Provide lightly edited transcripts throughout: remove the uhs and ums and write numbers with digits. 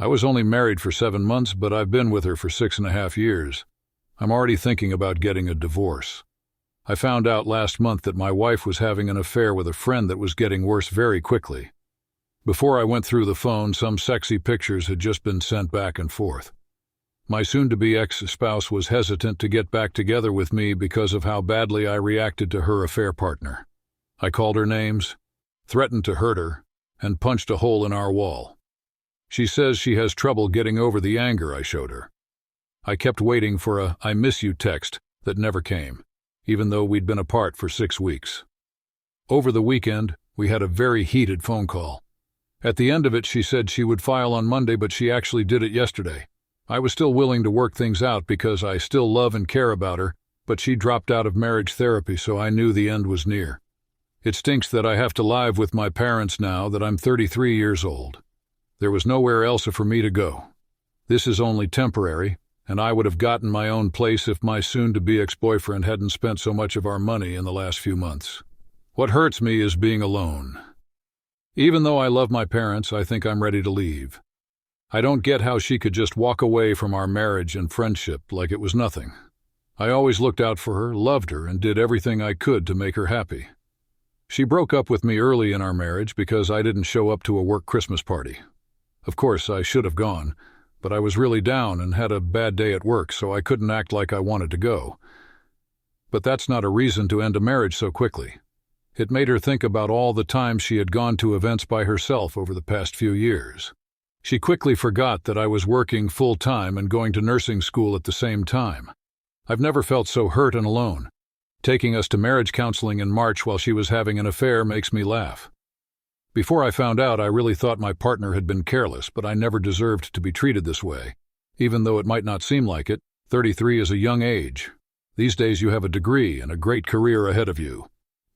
I was only married for 7 months, but I've been with her for 6.5 years. I'm already thinking about getting a divorce. I found out last month that my wife was having an affair with a friend that was getting worse very quickly. Before I went through the phone, some sexy pictures had just been sent back and forth. My soon-to-be ex-spouse was hesitant to get back together with me because of how badly I reacted to her affair partner. I called her names, threatened to hurt her, and punched a hole in our wall. She says she has trouble getting over the anger I showed her. I kept waiting for a "I miss you" text that never came, even though we'd been apart for 6 weeks. Over the weekend, we had a very heated phone call. At the end of it, she said she would file on Monday, but she actually did it yesterday. I was still willing to work things out because I still love and care about her, but she dropped out of marriage therapy, so I knew the end was near. It stinks that I have to live with my parents now that I'm 33 years old. There was nowhere else for me to go. This is only temporary, and I would have gotten my own place if my soon-to-be ex-boyfriend hadn't spent so much of our money in the last few months. What hurts me is being alone. Even though I love my parents, I think I'm ready to leave. I don't get how she could just walk away from our marriage and friendship like it was nothing. I always looked out for her, loved her, and did everything I could to make her happy. She broke up with me early in our marriage because I didn't show up to a work Christmas party. Of course, I should have gone, but I was really down and had a bad day at work, so I couldn't act like I wanted to go. But that's not a reason to end a marriage so quickly. It made her think about all the times she had gone to events by herself over the past few years. She quickly forgot that I was working full-time and going to nursing school at the same time. I've never felt so hurt and alone. Taking us to marriage counseling in March while she was having an affair makes me laugh. Before I found out, I really thought my partner had been careless, but I never deserved to be treated this way. Even though it might not seem like it, 33 is a young age. These days you have a degree and a great career ahead of you.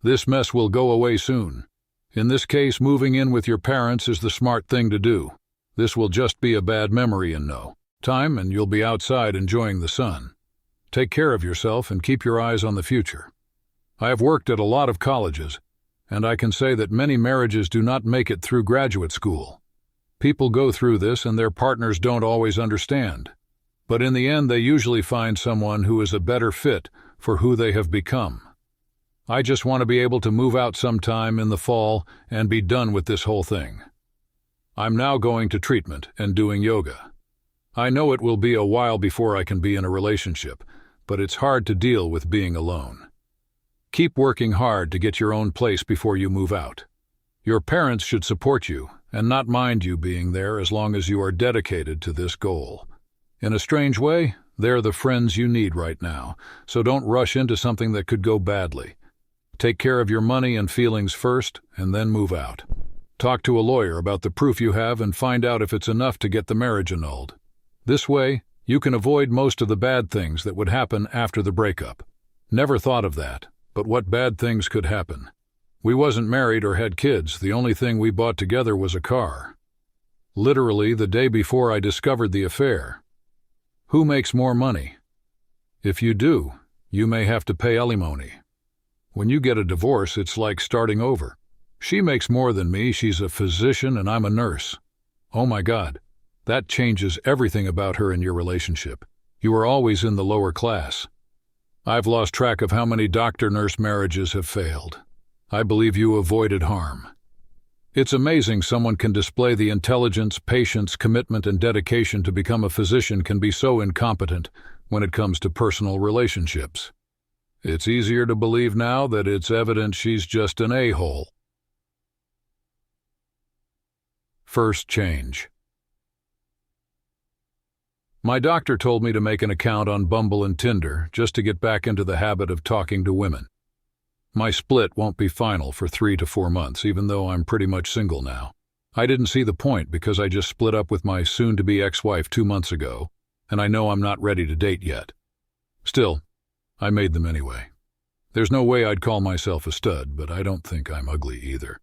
This mess will go away soon. In this case, moving in with your parents is the smart thing to do. This will just be a bad memory in no time, and you'll be outside enjoying the sun. Take care of yourself and keep your eyes on the future. I have worked at a lot of colleges, and I can say that many marriages do not make it through graduate school. People go through this and their partners don't always understand. But in the end, they usually find someone who is a better fit for who they have become. I just want to be able to move out sometime in the fall and be done with this whole thing. I'm now going to treatment and doing yoga. I know it will be a while before I can be in a relationship, but it's hard to deal with being alone. Keep working hard to get your own place before you move out. Your parents should support you and not mind you being there as long as you are dedicated to this goal. In a strange way, they're the friends you need right now, so don't rush into something that could go badly. Take care of your money and feelings first, and then move out. Talk to a lawyer about the proof you have and find out if it's enough to get the marriage annulled. This way, you can avoid most of the bad things that would happen after the breakup. Never thought of that, but what bad things could happen? We wasn't married or had kids. The only thing we bought together was a car. Literally the day before I discovered the affair. Who makes more money? If you do, you may have to pay alimony. When you get a divorce, it's like starting over. She makes more than me. She's a physician and I'm a nurse. Oh my God, that changes everything about her and your relationship. You are always in the lower class. I've lost track of how many doctor-nurse marriages have failed. I believe you avoided harm. It's amazing someone can display the intelligence, patience, commitment, and dedication to become a physician can be so incompetent when it comes to personal relationships. It's easier to believe now that it's evident she's just an a-hole. First change. My doctor told me to make an account on Bumble and Tinder just to get back into the habit of talking to women. My split won't be final for 3 to 4 months, even though I'm pretty much single now. I didn't see the point because I just split up with my soon-to-be ex-wife 2 months ago, and I know I'm not ready to date yet. Still, I made them anyway. There's no way I'd call myself a stud, but I don't think I'm ugly either.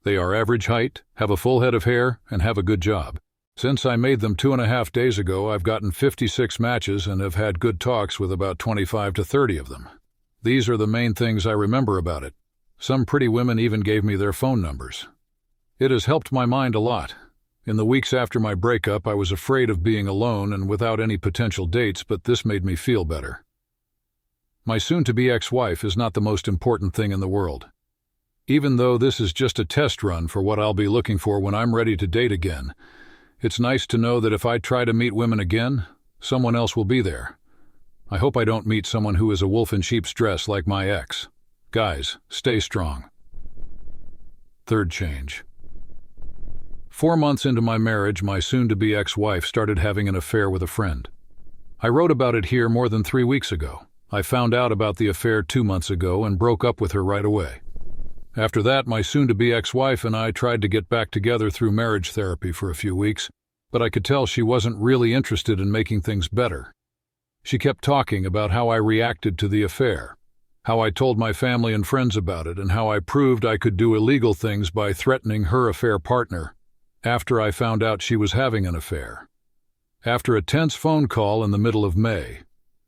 They are average height, have a full head of hair, and have a good job. Since I made them 2.5 days ago, I've gotten 56 matches and have had good talks with about 25 to 30 of them. These are the main things I remember about it. Some pretty women even gave me their phone numbers. It has helped my mind a lot. In the weeks after my breakup, I was afraid of being alone and without any potential dates, but this made me feel better. My soon-to-be ex-wife is not the most important thing in the world. Even though this is just a test run for what I'll be looking for when I'm ready to date again, it's nice to know that if I try to meet women again, someone else will be there. I hope I don't meet someone who is a wolf in sheep's dress like my ex. Guys, stay strong. Third change. 4 months into my marriage, my soon-to-be ex-wife started having an affair with a friend. I wrote about it here more than 3 weeks ago. I found out about the affair 2 months ago and broke up with her right away. After that, my soon-to-be ex-wife and I tried to get back together through marriage therapy for a few weeks, but I could tell she wasn't really interested in making things better. She kept talking about how I reacted to the affair, how I told my family and friends about it, and how I proved I could do illegal things by threatening her affair partner after I found out she was having an affair. After a tense phone call in the middle of May,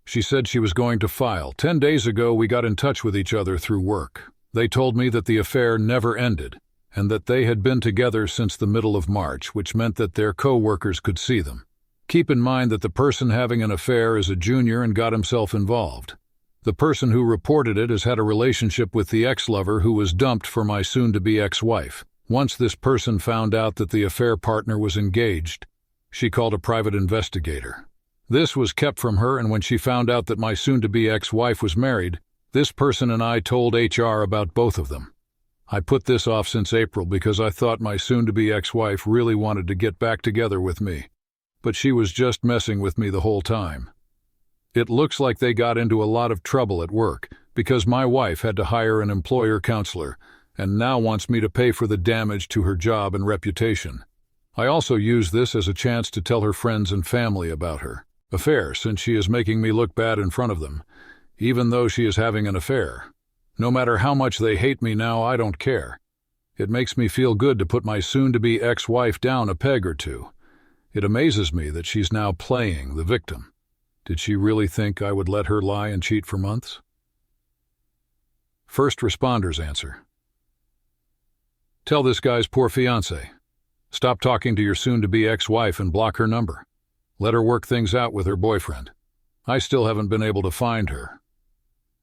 she said she was going to file. 10 days ago, we got in touch with each other through work. They told me that the affair never ended and that they had been together since the middle of March, which meant that their coworkers could see them. Keep in mind that the person having an affair is a junior and got himself involved. The person who reported it has had a relationship with the ex-lover who was dumped for my soon-to-be ex-wife. Once this person found out that the affair partner was engaged, she called a private investigator. This was kept from her, and when she found out that my soon-to-be ex-wife was married, this person and I told HR about both of them. I put this off since April because I thought my soon-to-be ex-wife really wanted to get back together with me, but she was just messing with me the whole time. It looks like they got into a lot of trouble at work because my wife had to hire an employer counselor and now wants me to pay for the damage to her job and reputation. I also use this as a chance to tell her friends and family about her affair, since she is making me look bad in front of them, even though she is having an affair. No matter how much they hate me now, I don't care. It makes me feel good to put my soon-to-be ex-wife down a peg or two. It amazes me that she's now playing the victim. Did she really think I would let her lie and cheat for months? First responders answer. Tell this guy's poor fiancé. Stop talking to your soon-to-be ex-wife and block her number. Let her work things out with her boyfriend. I still haven't been able to find her.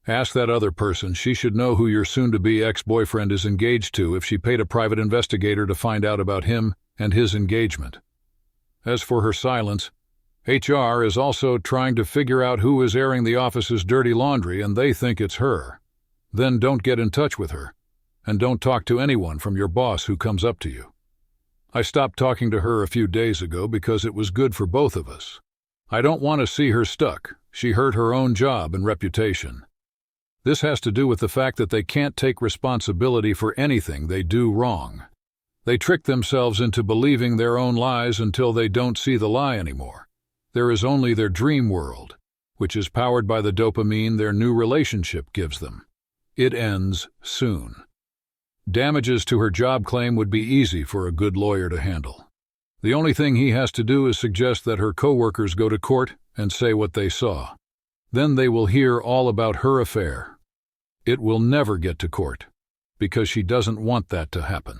Ask that other person. She should know who your soon-to-be ex-boyfriend is engaged to if she paid a private investigator to find out about him and his engagement. As for her silence, HR is also trying to figure out who is airing the office's dirty laundry, and they think it's her. Then don't get in touch with her, and don't talk to anyone from your boss who comes up to you. I stopped talking to her a few days ago because it was good for both of us. I don't want to see her stuck. She hurt her own job and reputation. This has to do with the fact that they can't take responsibility for anything they do wrong. They trick themselves into believing their own lies until they don't see the lie anymore. There is only their dream world, which is powered by the dopamine their new relationship gives them. It ends soon. Damages to her job claim would be easy for a good lawyer to handle. The only thing he has to do is suggest that her coworkers go to court and say what they saw. Then they will hear all about her affair. It will never get to court, because she doesn't want that to happen.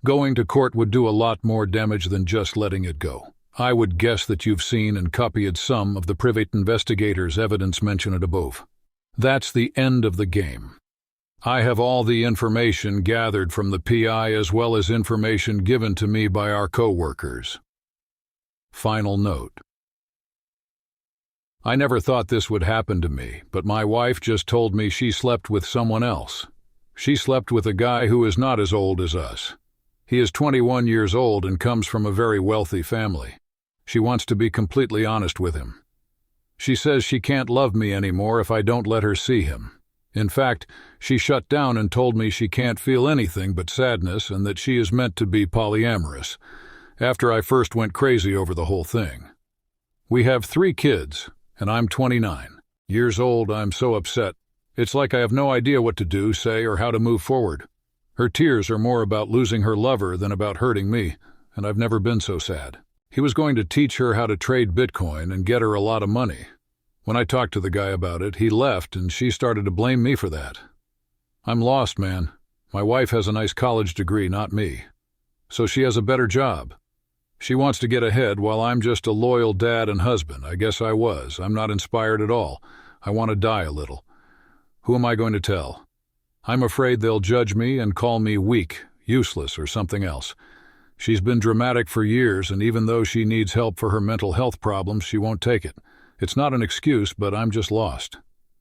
Going to court would do a lot more damage than just letting it go. I would guess that you've seen and copied some of the private investigators' evidence mentioned above. That's the end of the game. I have all the information gathered from the PI as well as information given to me by our coworkers. Final note. I never thought this would happen to me, but my wife just told me she slept with someone else. She slept with a guy who is not as old as us. He is 21 years old and comes from a very wealthy family. She wants to be completely honest with him. She says she can't love me anymore if I don't let her see him. In fact, she shut down and told me she can't feel anything but sadness and that she is meant to be polyamorous, after I first went crazy over the whole thing. We have 3 kids, and I'm 29 years old. I'm so upset. It's like I have no idea what to do, say, or how to move forward. Her tears are more about losing her lover than about hurting me, and I've never been so sad. He was going to teach her how to trade Bitcoin and get her a lot of money. When I talked to the guy about it, he left and she started to blame me for that. I'm lost, man. My wife has a nice college degree, not me. So she has a better job. She wants to get ahead while I'm just a loyal dad and husband. I guess I was. I'm not inspired at all. I want to die a little. Who am I going to tell? I'm afraid they'll judge me and call me weak, useless, or something else. She's been dramatic for years, and even though she needs help for her mental health problems, she won't take it. It's not an excuse, but I'm just lost.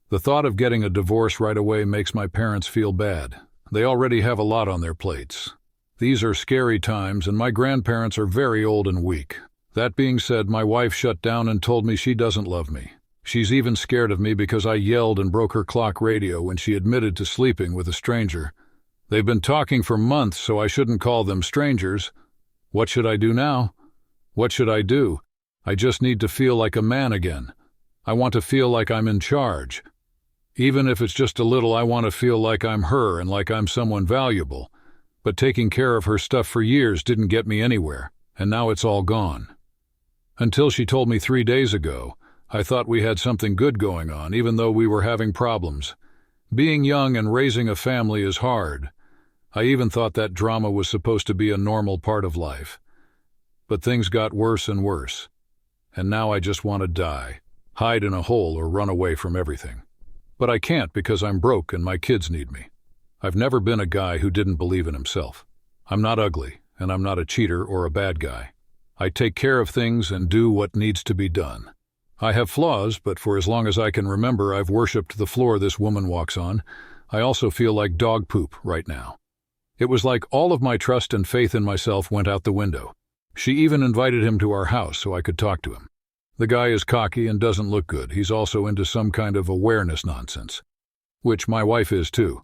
The thought of getting a divorce right away makes my parents feel bad. They already have a lot on their plates. These are scary times, and my grandparents are very old and weak. That being said, my wife shut down and told me she doesn't love me. She's even scared of me because I yelled and broke her clock radio when she admitted to sleeping with a stranger. They've been talking for months, so I shouldn't call them strangers. What should I do now? What should I do? I just need to feel like a man again. I want to feel like I'm in charge. Even if it's just a little, I want to feel like I'm her and like I'm someone valuable. But taking care of her stuff for years didn't get me anywhere, and now it's all gone. Until she told me 3 days ago, I thought we had something good going on, even though we were having problems. Being young and raising a family is hard. I even thought that drama was supposed to be a normal part of life. But things got worse and worse. And now I just want to die, hide in a hole or run away from everything. But I can't because I'm broke and my kids need me. I've never been a guy who didn't believe in himself. I'm not ugly, and I'm not a cheater or a bad guy. I take care of things and do what needs to be done. I have flaws, but for as long as I can remember, I've worshipped the floor this woman walks on. I also feel like dog poop right now. It was like all of my trust and faith in myself went out the window. She even invited him to our house so I could talk to him. The guy is cocky and doesn't look good. He's also into some kind of awareness nonsense, which my wife is too.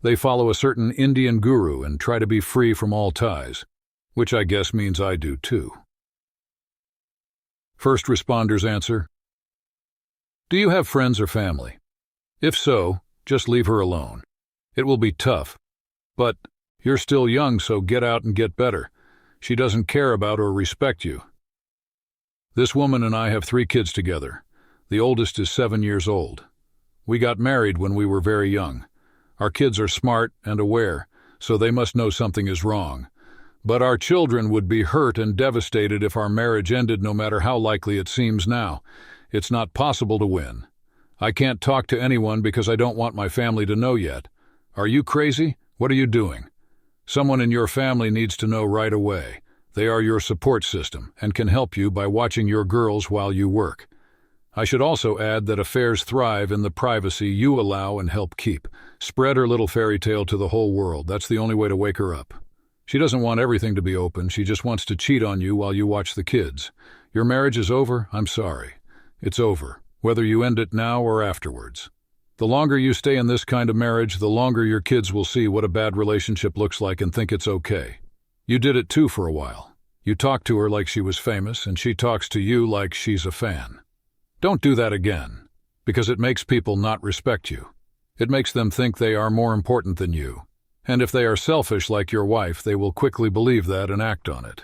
They follow a certain Indian guru and try to be free from all ties, which I guess means I do too. First responders answer: do you have friends or family? If so, just leave her alone. It will be tough, but you're still young, so get out and get better. She doesn't care about or respect you. This woman and I have 3 kids together. The oldest is 7 years old. We got married when we were very young. Our kids are smart and aware, so they must know something is wrong. But our children would be hurt and devastated if our marriage ended, no matter how likely it seems now. It's not possible to win. I can't talk to anyone because I don't want my family to know yet. Are you crazy? What are you doing? Someone in your family needs to know right away. They are your support system and can help you by watching your girls while you work. I should also add that affairs thrive in the privacy you allow and help keep. Spread her little fairy tale to the whole world. That's the only way to wake her up. She doesn't want everything to be open. She just wants to cheat on you while you watch the kids. Your marriage is over? I'm sorry. It's over, whether you end it now or afterwards. The longer you stay in this kind of marriage, the longer your kids will see what a bad relationship looks like and think it's okay. You did it too for a while. You talked to her like she was famous, and she talks to you like she's a fan. Don't do that again, because it makes people not respect you. It makes them think they are more important than you. And if they are selfish like your wife, they will quickly believe that and act on it.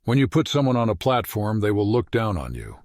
When you put someone on a platform, they will look down on you.